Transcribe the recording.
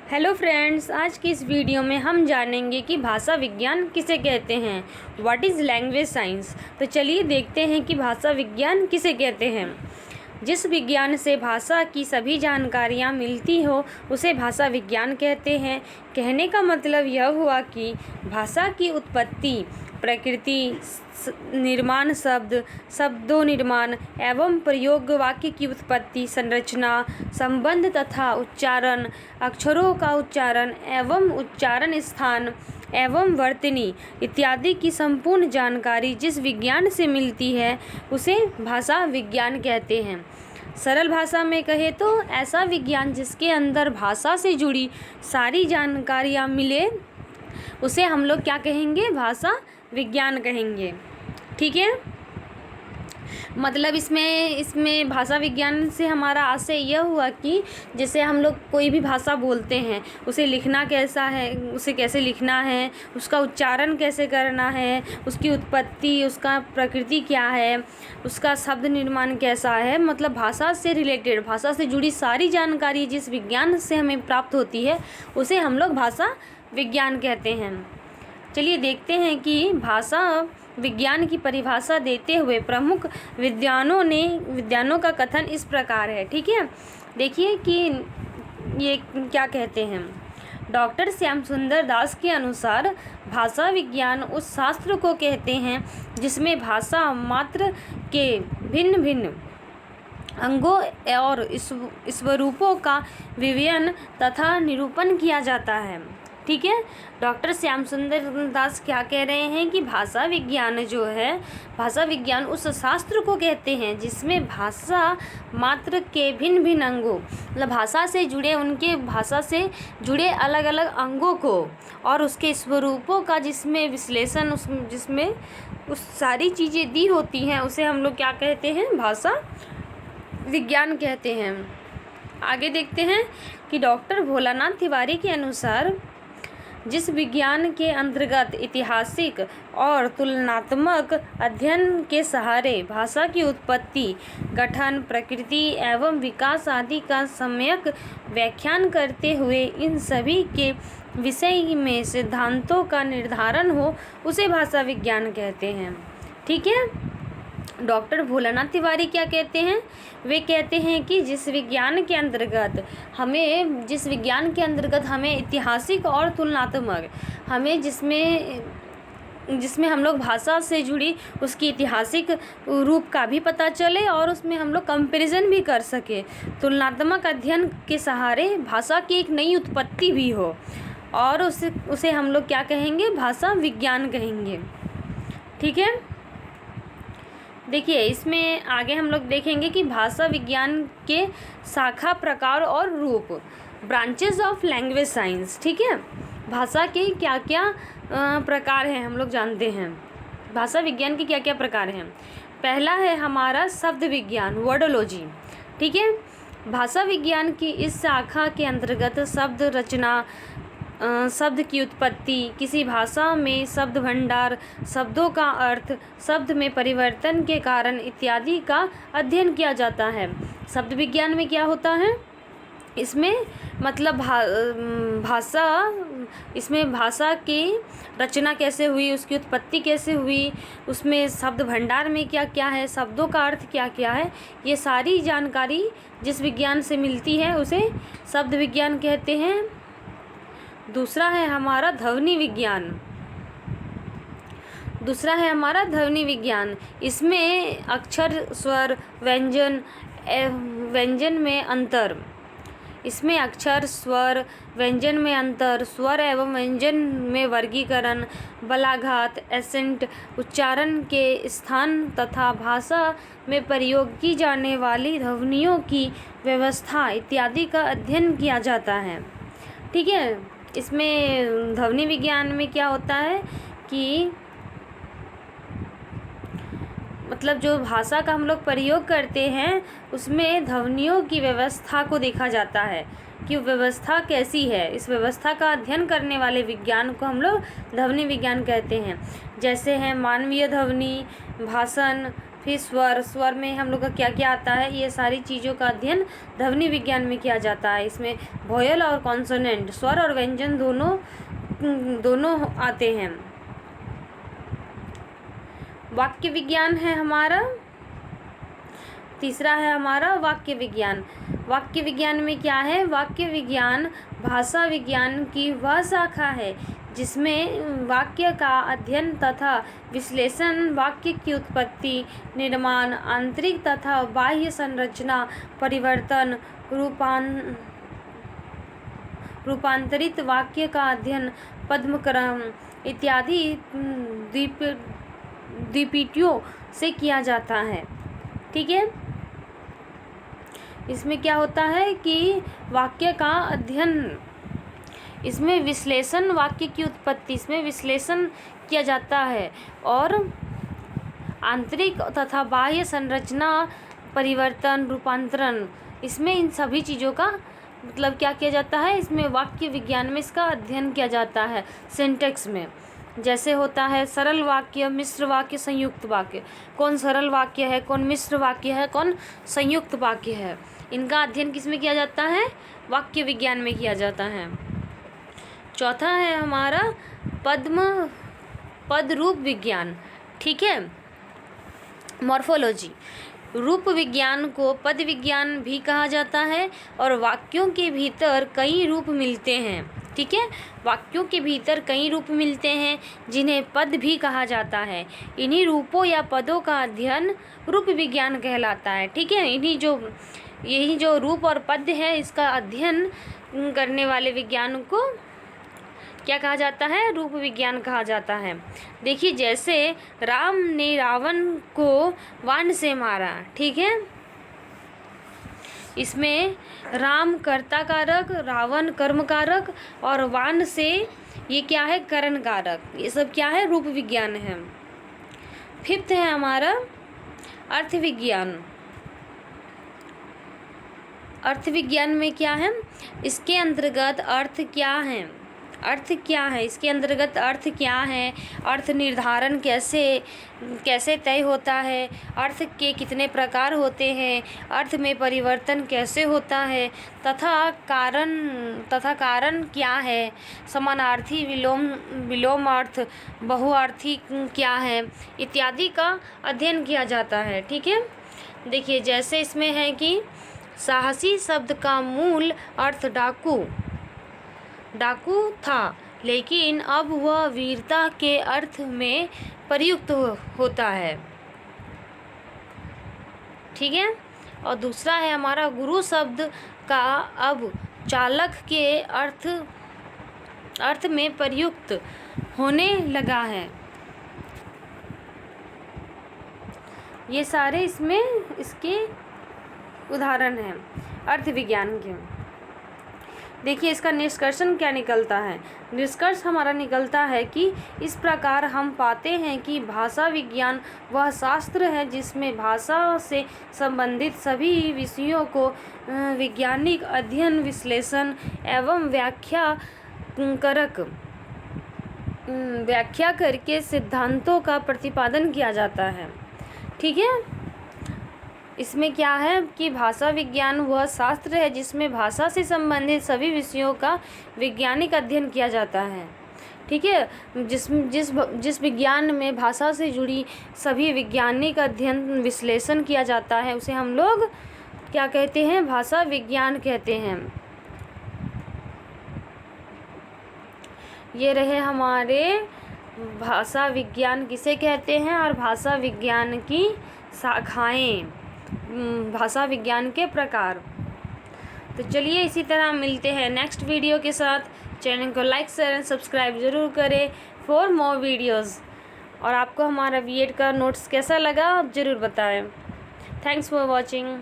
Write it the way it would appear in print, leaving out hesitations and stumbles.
Hello friends, आज की इस वीडियो में हम जानेंगे कि भाषा विज्ञान किसे कहते हैं। What is language science. तो चलिए देखते हैं कि भाषा विज्ञान किसे कहते हैं। जिस विज्ञान से भाषा की सभी जानकारियाँ मिलती हो उसे भाषा विज्ञान कहते हैं। कहने का मतलब यह हुआ कि भाषा की उत्पत्ति, प्रकृति, निर्माण, शब्दों निर्माण एवं प्रयोग, वाक्य की उत्पत्ति, संरचना, संबंध तथा उच्चारण, अक्षरों का उच्चारण एवं उच्चारण स्थान एवं वर्तनी इत्यादि की संपूर्ण जानकारी जिस विज्ञान से मिलती है उसे भाषा विज्ञान कहते हैं। सरल भाषा में कहे तो ऐसा विज्ञान जिसके अंदर भाषा से जुड़ी सारी जानकारियाँ मिले उसे हम लोग क्या कहेंगे, भाषा विज्ञान कहेंगे। ठीक है, मतलब इसमें भाषा विज्ञान से हमारा आशय यह हुआ कि जैसे हम लोग कोई भी भाषा बोलते हैं उसे लिखना कैसा है, उसे कैसे लिखना है, उसका उच्चारण कैसे करना है, उसकी उत्पत्ति, उसका प्रकृति क्या है, उसका शब्द निर्माण कैसा है, मतलब भाषा से रिलेटेड, भाषा से जुड़ी सारी जानकारी जिस विज्ञान से हमें प्राप्त होती है उसे हम लोग भाषा विज्ञान कहते हैं। चलिए देखते हैं कि भाषा विज्ञान की परिभाषा देते हुए प्रमुख विद्वानों का कथन इस प्रकार है। ठीक है, देखिए कि ये क्या कहते हैं। डॉक्टर श्याम सुंदर दास के अनुसार भाषा विज्ञान उस शास्त्र को कहते हैं जिसमें भाषा मात्र के भिन्न भिन्न अंगों और स्वरूपों का विवरण तथा निरूपण किया जाता है। ठीक है, डॉक्टर श्याम सुंदर दास क्या कह रहे हैं कि भाषा विज्ञान जो है, भाषा विज्ञान उस शास्त्र को कहते हैं जिसमें भाषा मात्र के भिन्न भिन्न अंगों, मतलब भाषा से जुड़े अलग अलग अंगों को और उसके स्वरूपों का जिसमें विश्लेषण, जिसमें उस सारी चीज़ें दी होती हैं उसे हम लोग क्या कहते हैं, भाषा विज्ञान कहते हैं। आगे देखते हैं कि डॉक्टर भोलानाथ तिवारी के अनुसार जिस विज्ञान के अंतर्गत ऐतिहासिक और तुलनात्मक अध्ययन के सहारे भाषा की उत्पत्ति, गठन, प्रकृति एवं विकास आदि का सम्यक व्याख्यान करते हुए इन सभी के विषय में सिद्धांतों का निर्धारण हो उसे भाषा विज्ञान कहते हैं। ठीक है, डॉक्टर भोलानाथ तिवारी क्या कहते हैं, वे कहते हैं कि जिस विज्ञान के अंतर्गत हमें ऐतिहासिक और तुलनात्मक, हमें जिसमें हम लोग भाषा से जुड़ी उसकी ऐतिहासिक रूप का भी पता चले और उसमें हम लोग कंपैरिजन भी कर सके, तुलनात्मक अध्ययन के सहारे भाषा की एक नई उत्पत्ति भी हो और उसे हम लोग क्या कहेंगे, भाषा विज्ञान कहेंगे। ठीक है, देखिए इसमें आगे हम लोग देखेंगे कि भाषा विज्ञान के शाखा, प्रकार और रूप, ब्रांचेस ऑफ लैंग्वेज साइंस। ठीक है, भाषा के क्या क्या प्रकार हैं हम लोग जानते हैं। भाषा विज्ञान के क्या क्या प्रकार हैं। पहला है हमारा शब्द विज्ञान, वर्डोलॉजी। ठीक है, भाषा विज्ञान की इस शाखा के अंतर्गत शब्द रचना, शब्द की उत्पत्ति, किसी भाषा में शब्द भंडार, शब्दों का अर्थ, शब्द में परिवर्तन के कारण इत्यादि का अध्ययन किया जाता है। शब्द विज्ञान में क्या होता है, इसमें मतलब भाषा की रचना कैसे हुई, उसकी उत्पत्ति कैसे हुई, उसमें शब्द भंडार में क्या क्या है, शब्दों का अर्थ क्या क्या है, ये सारी जानकारी जिस विज्ञान से मिलती है उसे शब्द विज्ञान कहते हैं। दूसरा है हमारा ध्वनि विज्ञान। इसमें अक्षर, स्वर, व्यंजन में अंतर, स्वर एवं व्यंजन में वर्गीकरण, बलाघात, एसेंट, उच्चारण के स्थान तथा भाषा में प्रयोग की जाने वाली ध्वनियों की व्यवस्था इत्यादि का अध्ययन किया जाता है। ठीक है, इसमें ध्वनि विज्ञान में क्या होता है कि मतलब जो भाषा का हम लोग प्रयोग करते हैं उसमें ध्वनियों की व्यवस्था को देखा जाता है कि व्यवस्था कैसी है। इस व्यवस्था का अध्ययन करने वाले विज्ञान को हम लोग ध्वनि विज्ञान कहते हैं। जैसे हैं मानवीय ध्वनि, भाषण, फिर स्वर में हम लोग का क्या क्या आता है, ये सारी चीज़ों का अध्ययन ध्वनि विज्ञान में किया जाता है। इसमें वोयल और कॉन्सोनेंट, स्वर और व्यंजन दोनों आते हैं। वाक्य विज्ञान है हमारा, तीसरा है हमारा वाक्य विज्ञान। वाक्य विज्ञान में क्या है, वाक्य विज्ञान भाषा विज्ञान की वह शाखा है जिसमें वाक्य का अध्ययन तथा विश्लेषण, वाक्य की उत्पत्ति, निर्माण, आंतरिक तथा बाह्य संरचना, परिवर्तन, रूपांतरित वाक्य का अध्ययन, पदक्रम इत्यादि द्विपीठियों से किया जाता है। ठीक है, इसमें क्या होता है कि वाक्य का अध्ययन, इसमें विश्लेषण, वाक्य की उत्पत्ति, इसमें विश्लेषण किया जाता है, और आंतरिक तथा बाह्य संरचना, परिवर्तन, रूपांतरण, इसमें इन सभी चीज़ों का मतलब क्या किया जाता है, इसमें वाक्य विज्ञान में इसका अध्ययन किया जाता है। सिंटेक्स में जैसे होता है सरल वाक्य, मिश्र वाक्य, संयुक्त वाक्य। कौन सरल वाक्य है, कौन मिश्र वाक्य है, कौन संयुक्त वाक्य है, इनका अध्ययन किस में किया जाता है, वाक्य विज्ञान में किया जाता है। चौथा है हमारा पद रूप विज्ञान। ठीक है, मॉर्फोलॉजी। रूप विज्ञान को पद विज्ञान भी कहा जाता है, और वाक्यों के भीतर कई रूप मिलते हैं। ठीक है, वाक्यों के भीतर कई रूप मिलते हैं जिन्हें पद भी कहा जाता है। इन्हीं रूपों या पदों का अध्ययन रूप विज्ञान कहलाता है। ठीक है, यही जो रूप और पद है, इसका अध्ययन करने वाले विज्ञान को क्या कहा जाता है, रूप विज्ञान कहा जाता है। देखिए, जैसे राम ने रावण को बाण से मारा। ठीक है, इसमें राम कर्ता कारक, रावण कर्म कारक, और बाण से ये क्या है, करण कारक। ये सब क्या है, रूप विज्ञान है। फिफ्थ है हमारा अर्थ विज्ञान। अर्थ विज्ञान में क्या है, इसके अंतर्गत अर्थ क्या है, अर्थ क्या है, इसके अंतर्गत अर्थ क्या है, अर्थ निर्धारण कैसे तय होता है, अर्थ के कितने प्रकार होते हैं, अर्थ में परिवर्तन कैसे होता है, तथा कारण क्या है, समानार्थी, विलोम अर्थ, बहुअर्थी क्या है, इत्यादि का अध्ययन किया जाता है। ठीक है, देखिए जैसे इसमें है कि साहसी शब्द का मूल अर्थ डाकू था, लेकिन अब वह वीरता के अर्थ में प्रयुक्त होता है। ठीक है, और दूसरा है हमारा गुरु शब्द का अब चालक के अर्थ में प्रयुक्त होने लगा है। ये सारे इसमें इसके उदाहरण हैं अर्थ विज्ञान के। देखिए, इसका निष्कर्षण क्या निकलता है। निष्कर्ष हमारा निकलता है कि इस प्रकार हम पाते हैं कि भाषा विज्ञान वह शास्त्र है जिसमें भाषा से संबंधित सभी विषयों को वैज्ञानिक अध्ययन, विश्लेषण एवं व्याख्या करके सिद्धांतों का प्रतिपादन किया जाता है। ठीक है, इसमें क्या है कि भाषा विज्ञान वह शास्त्र है जिसमें भाषा से संबंधित सभी विषयों का वैज्ञानिक अध्ययन किया जाता है। ठीक है, जिस विज्ञान में भाषा से जुड़ी सभी वैज्ञानिक अध्ययन, विश्लेषण किया जाता है, उसे हम लोग क्या कहते हैं, भाषा विज्ञान कहते हैं। ये रहे हमारे भाषा विज्ञान किसे कहते हैं और भाषा विज्ञान की शाखाएं, भाषा विज्ञान के प्रकार। तो चलिए इसी तरह मिलते हैं नेक्स्ट वीडियो के साथ। चैनल को लाइक, शेयर एंड सब्सक्राइब ज़रूर करें फॉर मोर वीडियोस। और आपको हमारा बीएड का नोट्स कैसा लगा आप ज़रूर बताएं। Thanks for watching.